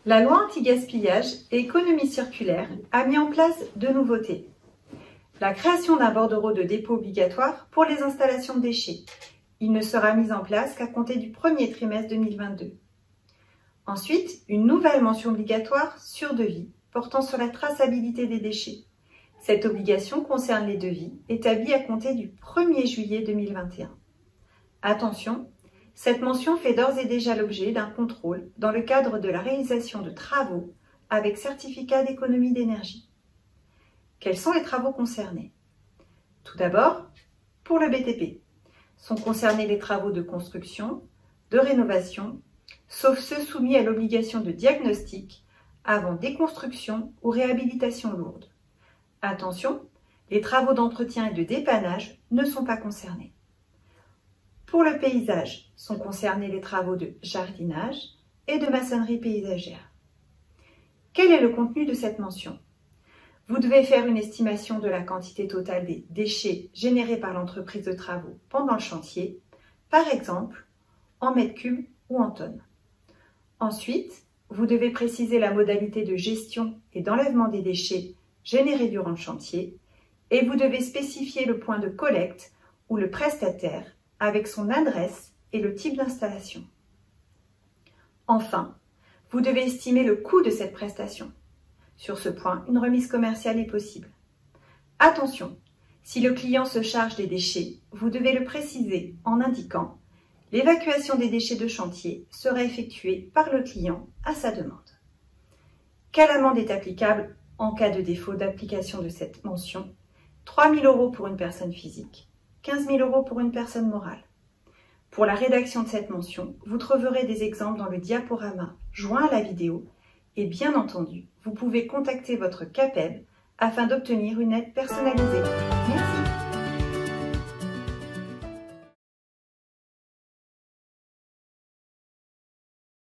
La loi anti-gaspillage et économie circulaire a mis en place deux nouveautés. La création d'un bordereau de dépôt obligatoire pour les installations de déchets. Il ne sera mis en place qu'à compter du premier trimestre 2022. Ensuite, une nouvelle mention obligatoire sur devis portant sur la traçabilité des déchets. Cette obligation concerne les devis établis à compter du 1er juillet 2021. Attention, cette mention fait d'ores et déjà l'objet d'un contrôle dans le cadre de la réalisation de travaux avec certificat d'économie d'énergie. Quels sont les travaux concernés? Tout d'abord, pour le BTP, sont concernés les travaux de construction, de rénovation, sauf ceux soumis à l'obligation de diagnostic avant déconstruction ou réhabilitation lourde. Attention, les travaux d'entretien et de dépannage ne sont pas concernés. Pour le paysage, sont concernés les travaux de jardinage et de maçonnerie paysagère. Quel est le contenu de cette mention? Vous devez faire une estimation de la quantité totale des déchets générés par l'entreprise de travaux pendant le chantier, par exemple en mètres cubes ou en tonnes. Ensuite, vous devez préciser la modalité de gestion et d'enlèvement des déchets générés durant le chantier et vous devez spécifier le point de collecte ou le prestataire avec son adresse et le type d'installation. Enfin, vous devez estimer le coût de cette prestation. Sur ce point, une remise commerciale est possible. Attention, si le client se charge des déchets, vous devez le préciser en indiquant « L'évacuation des déchets de chantier sera effectuée par le client à sa demande ». Quelle amende est applicable en cas de défaut d'application de cette mention? 3 000 € pour une personne physique, 15 000 € pour une personne morale. Pour la rédaction de cette mention, vous trouverez des exemples dans le diaporama joint à la vidéo et bien entendu, vous pouvez contacter votre CAPEB afin d'obtenir une aide personnalisée. Merci.